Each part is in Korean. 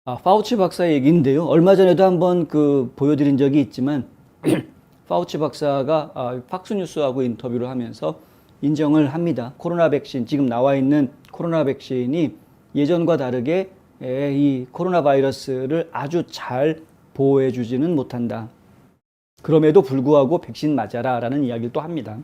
파우치 박사의 얘기인데요. 얼마 전에도 한번 보여드린 적이 있지만, 파우치 박사가 팍스뉴스하고 인터뷰를 하면서 인정을 합니다. 코로나 백신, 지금 나와 있는 코로나 백신이 예전과 다르게 이 코로나 바이러스를 아주 잘 보호해주지는 못한다. 그럼에도 불구하고 백신 맞아라 라는 이야기를 또 합니다.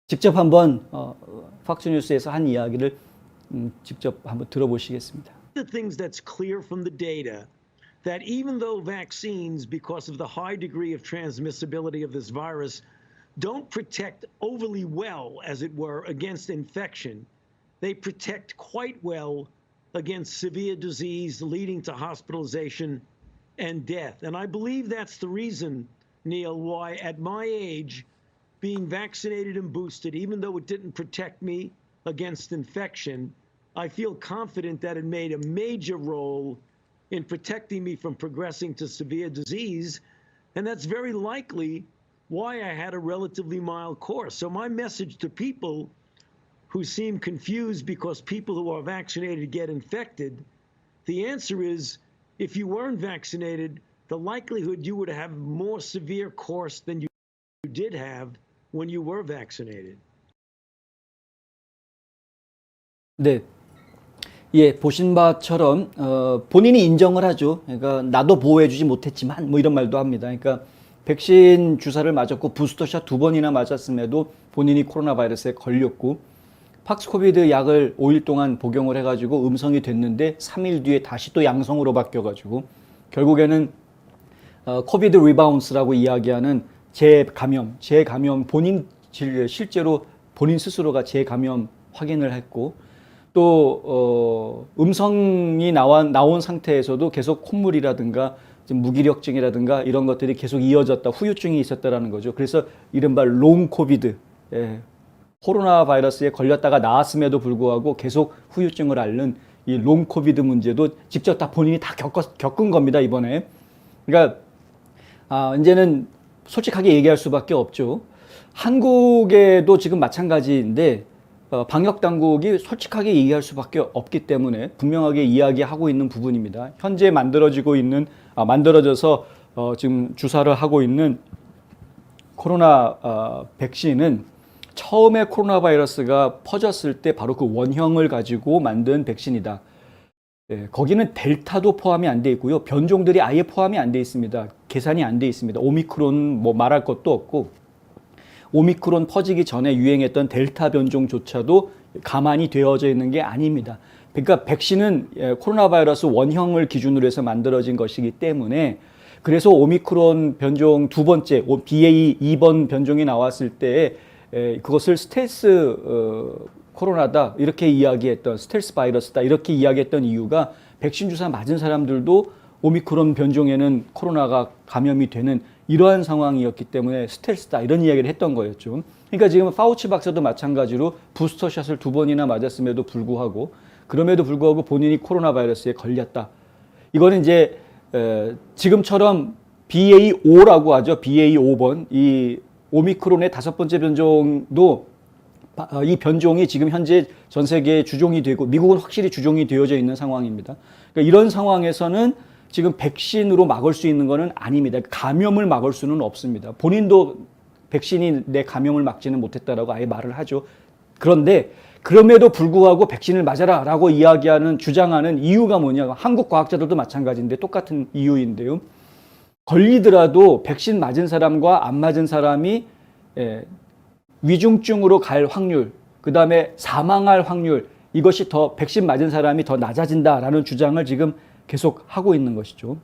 직접 한번 팍스뉴스에서 한 이야기를 직접 한번 들어보시겠습니다. The things that's clear from the data that even though vaccines, because of the high degree of transmissibility of this virus, don't protect overly well, as it were, against infection, they protect quite well against severe disease leading to hospitalization and death. And I believe that's the reason, Neil, why at my age, being vaccinated and boosted, even though it didn't protect me against infection, I feel confident that it made a major role in protecting me from progressing to severe disease. And that's very likely why I had a relatively mild course. So my message to people who seem confused because people who are vaccinated get infected, the answer is if you weren't vaccinated, the likelihood you would have more severe course than you did have when you were vaccinated. 네. 예, 보신 바처럼 본인이 인정을 하죠. 그러니까 나도 보호해주지 못했지만 뭐 이런 말도 합니다. 그러니까 백신 주사를 맞았고 부스터샷 2번이나 맞았음에도 본인이 코로나 바이러스에 걸렸고 팍스코비드 약을 5일 동안 복용을 해가지고 음성이 됐는데 3일 뒤에 다시 또 양성으로 바뀌어가지고 결국에는 코비드 리바운스라고 이야기하는 재감염 본인 실제로 본인 스스로가 재감염 확인을 했고 또 음성이 나온 상태에서도 계속 콧물이라든가 무기력증이라든가 이런 것들이 계속 이어졌다, 후유증이 있었다라는 거죠. 그래서 이른바 롱 코비드, 코로나 바이러스에 걸렸다가 나았음에도 불구하고 계속 후유증을 앓는 이 롱 코비드 문제도 직접 다 본인이 다 겪은 겁니다, 이번에. 그러니까 이제는 솔직하게 얘기할 수밖에 없죠. 한국에도 지금 마찬가지인데 방역 당국이 솔직하게 얘기할 수밖에 없기 때문에 분명하게 이야기하고 있는 부분입니다. 현재 만들어져서 지금 주사를 하고 있는 코로나 백신은 처음에 코로나 바이러스가 퍼졌을 때 바로 그 원형을 가지고 만든 백신이다. 거기는 델타도 포함이 안 돼 있고요. 변종들이 아예 포함이 안 돼 있습니다. 계산이 안 돼 있습니다. 오미크론 뭐 말할 것도 없고 오미크론 퍼지기 전에 유행했던 델타 변종조차도 가만히 되어져 있는 게 아닙니다. 그러니까 백신은 코로나 바이러스 원형을 기준으로 해서 만들어진 것이기 때문에 그래서 오미크론 변종 두 번째 BA 2번 변종이 나왔을 때 그것을 스텔스 코로나다 이렇게 이야기했던 스텔스 바이러스다 이렇게 이야기했던 이유가 백신 주사 맞은 사람들도 오미크론 변종에는 코로나가 감염이 되는 이러한 상황이었기 때문에 스텔스다 이런 이야기를 했던 거였죠. 그러니까 지금 파우치 박사도 마찬가지로 부스터샷을 2번이나 맞았음에도 불구하고 그럼에도 불구하고 본인이 코로나 바이러스에 걸렸다. 이거는 이제 지금처럼 BA5라고 하죠. BA5번 이 오미크론의 5번째 변종도 이 변종이 지금 현재 전 세계에 주종이 되고 미국은 확실히 주종이 되어져 있는 상황입니다. 그러니까 이런 상황에서는 지금 백신으로 막을 수 있는 것은 아닙니다. 감염을 막을 수는 없습니다. 본인도 백신이 내 감염을 막지는 못했다라고 아예 말을 하죠. 그런데 그럼에도 불구하고 백신을 맞아라 라고 주장하는 이유가 뭐냐. 한국 과학자들도 마찬가지인데 똑같은 이유인데요. 걸리더라도 백신 맞은 사람과 안 맞은 사람이 위중증으로 갈 확률, 그 다음에 사망할 확률 이것이 더 백신 맞은 사람이 더 낮아진다라는 주장을 지금 계속 하고 있는 것이죠.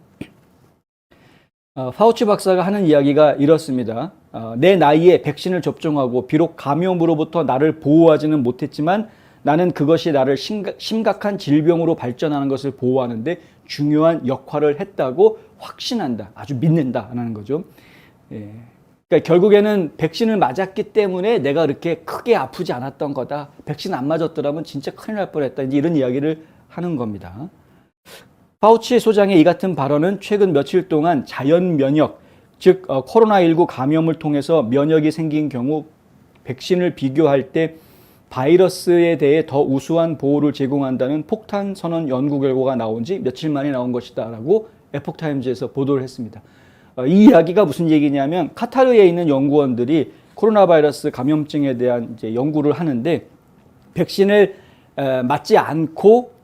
파우치 박사가 하는 이야기가 이렇습니다. 내 나이에 백신을 접종하고 비록 감염으로부터 나를 보호하지는 못했지만 나는 그것이 나를 심각한 질병으로 발전하는 것을 보호하는데 중요한 역할을 했다고 확신한다. 아주 믿는다라는 거죠. 그러니까 결국에는 백신을 맞았기 때문에 내가 그렇게 크게 아프지 않았던 거다. 백신 안 맞았더라면 진짜 큰일 날 뻔했다. 이제 이런 이야기를 하는 겁니다. 파우치 소장의 이 같은 발언은 최근 며칠 동안 자연 면역, 즉 코로나19 감염을 통해서 면역이 생긴 경우 백신을 비교할 때 바이러스에 대해 더 우수한 보호를 제공한다는 폭탄 선언 연구 결과가 나온 지 며칠 만에 나온 것이다라고 에포크타임즈에서 보도를 했습니다. 이 이야기가 무슨 얘기냐면 카타르에 있는 연구원들이 코로나 바이러스 감염증에 대한 이제 연구를 하는데 백신을 맞지 않고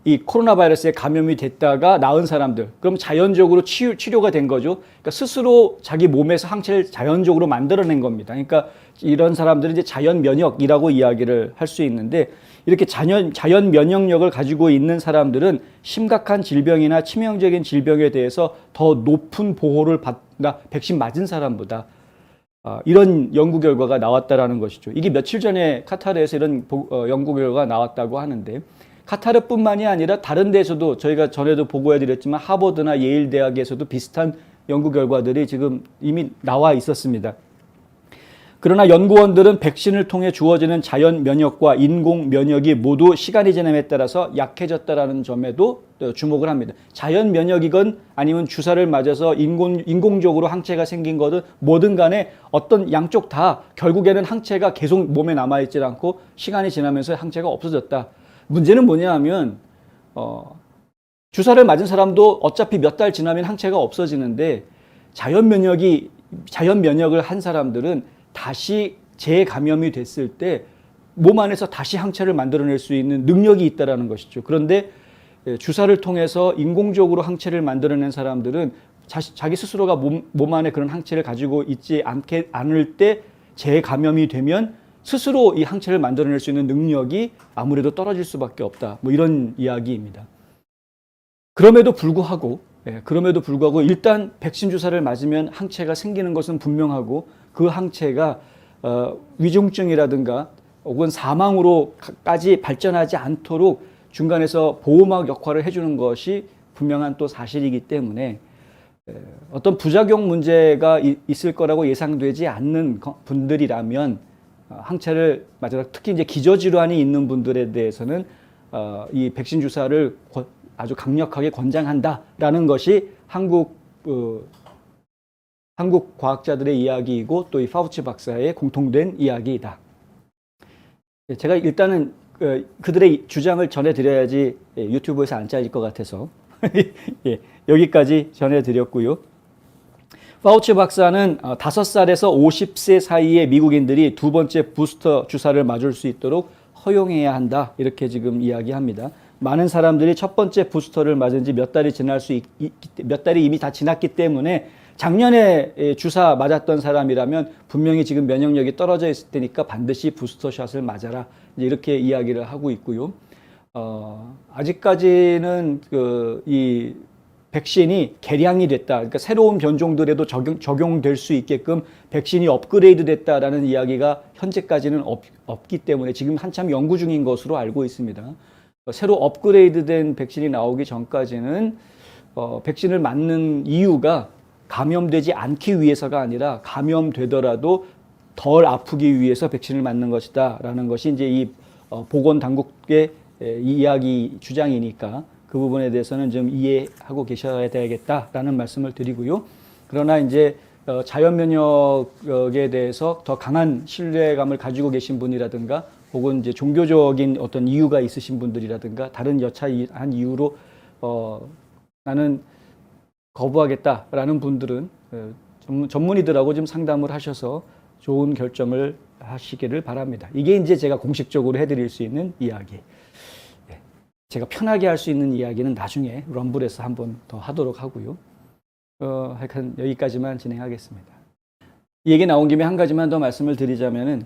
이 코로나 바이러스에 감염이 됐다가 나은 사람들, 그럼 자연적으로 치료가 된 거죠. 그러니까 스스로 자기 몸에서 항체를 자연적으로 만들어낸 겁니다. 그러니까 이런 사람들은 이제 자연 면역이라고 이야기를 할 수 있는데 이렇게 자연 면역력을 가지고 있는 사람들은 심각한 질병이나 치명적인 질병에 대해서 더 높은 보호를 받나 백신 맞은 사람보다 이런 연구 결과가 나왔다라는 것이죠. 이게 며칠 전에 카타르에서 이런 연구 결과가 나왔다고 하는데 카타르뿐만이 아니라 다른 데서도 저희가 전에도 보고해드렸지만 하버드나 예일 대학에서도 비슷한 연구 결과들이 지금 이미 나와 있었습니다. 그러나 연구원들은 백신을 통해 주어지는 자연 면역과 인공 면역이 모두 시간이 지남에 따라서 약해졌다라는 점에도 주목을 합니다. 자연 면역이건 아니면 주사를 맞아서 인공적으로 항체가 생긴 거든 뭐든 간에 어떤 양쪽 다 결국에는 항체가 계속 몸에 남아있지 않고 시간이 지나면서 항체가 없어졌다. 문제는 뭐냐 하면 주사를 맞은 사람도 어차피 몇 달 지나면 항체가 없어지는데 자연 면역을 한 사람들은 다시 재감염이 됐을 때 몸 안에서 다시 항체를 만들어낼 수 있는 능력이 있다는 것이죠. 그런데 주사를 통해서 인공적으로 항체를 만들어낸 사람들은 자기 스스로가 몸 안에 그런 항체를 가지고 있지 않을 때 재감염이 되면 스스로 이 항체를 만들어낼 수 있는 능력이 아무래도 떨어질 수밖에 없다. 뭐 이런 이야기입니다. 그럼에도 불구하고 일단 백신 주사를 맞으면 항체가 생기는 것은 분명하고 그 항체가 위중증이라든가 혹은 사망으로까지 발전하지 않도록 중간에서 보호막 역할을 해주는 것이 분명한 또 사실이기 때문에 어떤 부작용 문제가 있을 거라고 예상되지 않는 분들이라면 항체를 맞아서 특히 이제 기저질환이 있는 분들에 대해서는 이 백신 주사를 아주 강력하게 권장한다라는 것이 한국 과학자들의 이야기이고 또 이 파우치 박사의 공통된 이야기이다. 제가 일단은 그들의 주장을 전해드려야지 유튜브에서 안 잘릴 것 같아서 여기까지 전해드렸고요. 파우치 박사는 5살에서 50세 사이의 미국인들이 두 번째 부스터 주사를 맞을 수 있도록 허용해야 한다. 이렇게 지금 이야기합니다. 많은 사람들이 첫 번째 부스터를 맞은 지 몇 달이 몇 달이 이미 다 지났기 때문에 작년에 주사 맞았던 사람이라면 분명히 지금 면역력이 떨어져 있을 테니까 반드시 부스터샷을 맞아라. 이렇게 이야기를 하고 있고요. 아직까지는 이 백신이 개량이 됐다. 그러니까 새로운 변종들에도 적용될 수 있게끔 백신이 업그레이드 됐다라는 이야기가 현재까지는 없기 때문에 지금 한참 연구 중인 것으로 알고 있습니다. 새로 업그레이드된 백신이 나오기 전까지는 백신을 맞는 이유가 감염되지 않기 위해서가 아니라 감염되더라도 덜 아프기 위해서 백신을 맞는 것이다라는 것이 이제 이 보건 당국의 이야기 주장이니까 그 부분에 대해서는 좀 이해하고 계셔야 되겠다라는 말씀을 드리고요. 그러나 이제 자연 면역에 대해서 더 강한 신뢰감을 가지고 계신 분이라든가 혹은 이제 종교적인 어떤 이유가 있으신 분들이라든가 다른 여차한 이유로 나는 거부하겠다라는 분들은 전문의들하고 좀 상담을 하셔서 좋은 결정을 하시기를 바랍니다. 이게 이제 제가 공식적으로 해드릴 수 있는 이야기. 제가 편하게 할 수 있는 이야기는 나중에 럼블에서 한번 더 하도록 하고요. 하여간 여기까지만 진행하겠습니다. 이 얘기 나온 김에 한 가지만 더 말씀을 드리자면은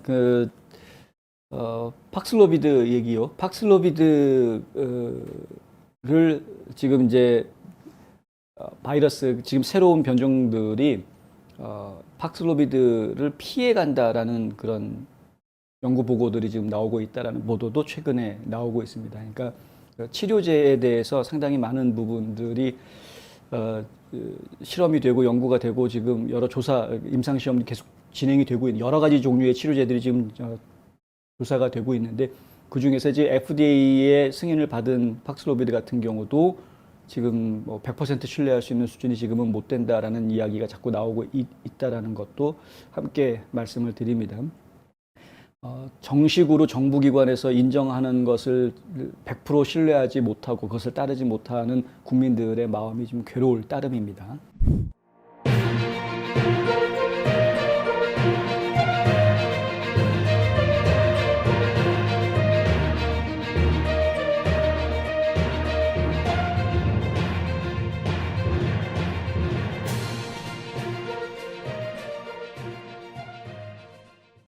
팍슬로비드 얘기요. 팍슬로비드를 지금 이제 바이러스 지금 새로운 변종들이 팍슬로비드를 피해 간다라는 그런 연구 보고들이 지금 나오고 있다라는 보도도 최근에 나오고 있습니다. 그러니까 치료제에 대해서 상당히 많은 부분들이 실험이 되고 연구가 되고 지금 여러 임상 시험이 계속 진행이 되고 있는 여러 가지 종류의 치료제들이 지금 조사가 되고 있는데 그 중에서 이제 FDA의 승인을 받은 팍슬로비드 같은 경우도 지금 100% 신뢰할 수 있는 수준이 지금은 못 된다라는 이야기가 자꾸 나오고 있다라는 것도 함께 말씀을 드립니다. 정식으로 정부기관에서 인정하는 것을 100% 신뢰하지 못하고 그것을 따르지 못하는 국민들의 마음이 좀 괴로울 따름입니다.